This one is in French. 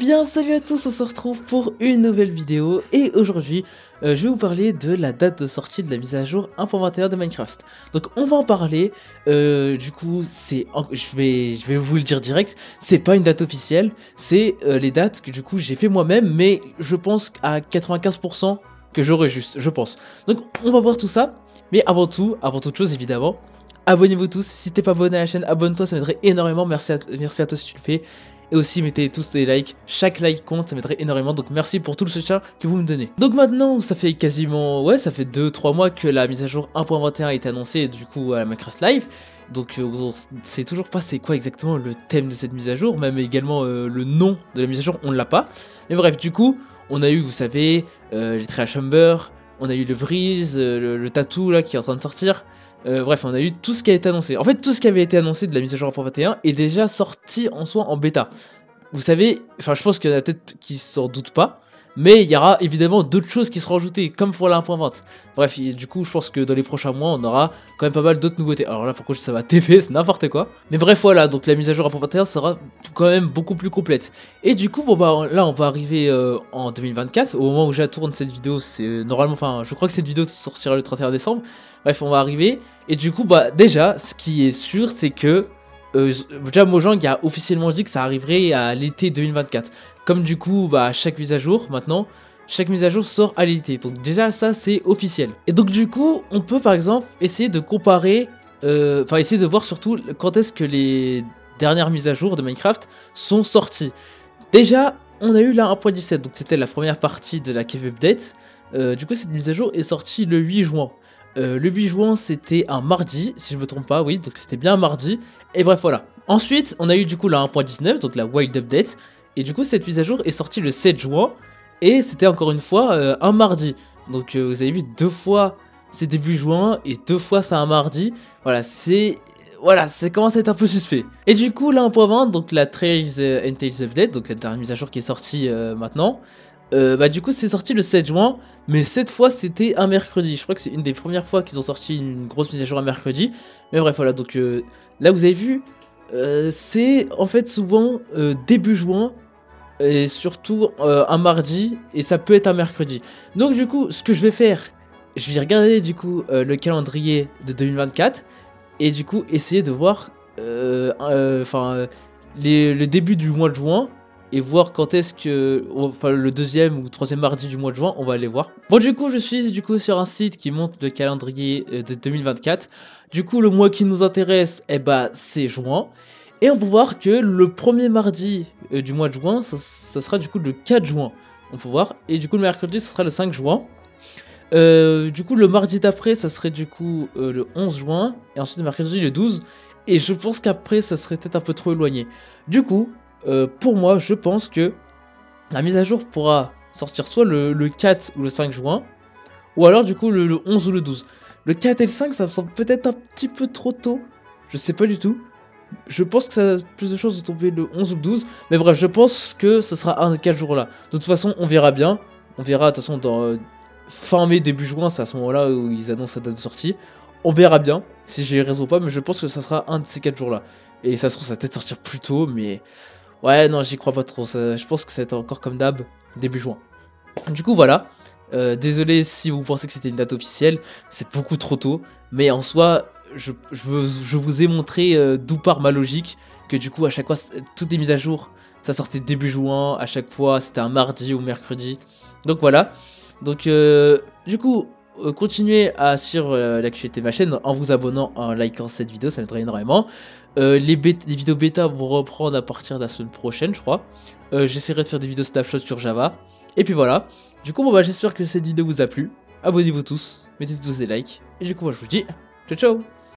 bien salut à tous, on se retrouve pour une nouvelle vidéo et aujourd'hui je vais vous parler de la date de sortie de la mise à jour 1.21 de Minecraft. Donc on va en parler, du coup je vais vous le dire direct, c'est pas une date officielle, c'est les dates que du coup j'ai fait moi-même, mais je pense à 95% que j'aurai juste, je pense. Donc on va voir tout ça, mais avant toute chose évidemment, abonnez-vous tous, si t'es pas abonné à la chaîne, abonne-toi, ça m'aiderait énormément, merci à toi si tu le fais. Et aussi mettez tous des likes, chaque like compte, ça m'aiderait énormément, donc merci pour tout le soutien que vous me donnez. Donc maintenant, ça fait quasiment, ça fait 2-3 mois que la mise à jour 1.21 a été annoncée du coup à la Minecraft Live. Donc on sait toujours pas c'est quoi exactement le thème de cette mise à jour, même également le nom de la mise à jour, on l'a pas. Mais bref, du coup, on a eu, vous savez, les Trash Humber, on a eu le Breeze, le tattoo là qui est en train de sortir. Bref, on a eu tout ce qui a été annoncé. En fait, tout ce qui avait été annoncé de la mise à jour 1.21 est déjà sorti en soi en bêta. Vous savez, enfin je pense qu'il y en a peut-être qui s'en doutent pas, mais il y aura évidemment d'autres choses qui seront ajoutées, comme pour la 1.20. Bref, du coup, je pense que dans les prochains mois, on aura quand même pas mal d'autres nouveautés. Alors là, par contre, ça va TP, c'est n'importe quoi. Mais bref, voilà, donc la mise à jour 1.21 sera quand même beaucoup plus complète. Et du coup, bon bah là, on va arriver en 2024. Au moment où je tourne cette vidéo, c'est normalement, enfin, je crois que cette vidéo sortira le 31 décembre. Bref, on va arriver. Et du coup, bah déjà, ce qui est sûr, c'est que déjà Mojang a officiellement dit que ça arriverait à l'été 2024. Comme du coup, bah chaque mise à jour maintenant, chaque mise à jour sort à l'été. Donc déjà ça c'est officiel. Et donc du coup, on peut par exemple essayer de comparer, enfin essayer de voir surtout quand est-ce que les dernières mises à jour de Minecraft sont sorties. Déjà, on a eu la 1.17, donc c'était la première partie de la Cave Update. Du coup, cette mise à jour est sortie le 8 juin. Le 8 juin, c'était un mardi, si je me trompe pas, oui, donc c'était bien un mardi. Et bref, voilà. Ensuite, on a eu du coup la 1.19, donc la Wild Update. Et du coup, cette mise à jour est sortie le 7 juin. Et c'était encore une fois un mardi. Donc vous avez vu, 2 fois c'est début juin et 2 fois c'est un mardi. Voilà, voilà, ça commence à être un peu suspect. Et du coup, la 1.20, donc la Trails and Tales Update, donc la dernière mise à jour qui est sortie maintenant. Bah du coup c'est sorti le 7 juin, mais cette fois c'était un mercredi. Je crois que c'est une des premières fois qu'ils ont sorti une grosse mise à jour un mercredi. Mais bref voilà, donc là vous avez vu, c'est en fait souvent début juin, et surtout un mardi, et ça peut être un mercredi. Donc du coup ce que je vais faire, je vais regarder du coup le calendrier de 2024, et du coup essayer de voir le début du mois de juin, et voir quand est-ce que, enfin le deuxième ou troisième mardi du mois de juin, on va aller voir. Bon du coup je suis sur un site qui montre le calendrier de 2024. Du coup le mois qui nous intéresse, c'est juin. Et on peut voir que le premier mardi du mois de juin, ça sera du coup le 4 juin. On peut voir. Et du coup le mercredi, ça sera le 5 juin. Du coup le mardi d'après, ça serait du coup le 11 juin. Et ensuite le mercredi le 12. Et je pense qu'après, ça serait peut-être un peu trop éloigné. Du coup, pour moi, je pense que la mise à jour pourra sortir soit le 4 ou le 5 juin, ou alors du coup le 11 ou le 12. Le 4 et le 5, ça me semble peut-être un petit peu trop tôt, je sais pas du tout. Je pense que ça a plus de chances de tomber le 11 ou le 12, mais bref, je pense que ce sera un des 4 jours là. De toute façon, on verra bien. On verra, de toute façon, dans fin mai, début juin, c'est à ce moment-là où ils annoncent sa date de sortie. On verra bien si j'ai raison ou pas, mais je pense que ça sera un de ces 4 jours là. Et ça se trouve, ça va peut-être sortir plus tôt, mais ouais, non, j'y crois pas trop. Je pense que ça va être encore comme d'hab, début juin. Du coup, voilà. Désolé si vous pensez que c'était une date officielle, c'est beaucoup trop tôt. Mais en soi, je vous ai montré d'où part ma logique. Que du coup, à chaque fois, toutes les mises à jour, ça sortait début juin. À chaque fois, c'était un mardi ou mercredi. Donc voilà. Donc, du coup, continuez à suivre l'actualité de ma chaîne en vous abonnant, en likant cette vidéo, ça m'aiderait énormément. Les vidéos bêta vont reprendre à partir de la semaine prochaine, je crois. J'essaierai de faire des vidéos snapshot sur Java. Et puis voilà. Du coup, bon, bah, j'espère que cette vidéo vous a plu. Abonnez-vous tous, mettez tous des likes. Et du coup, moi, je vous dis ciao ciao.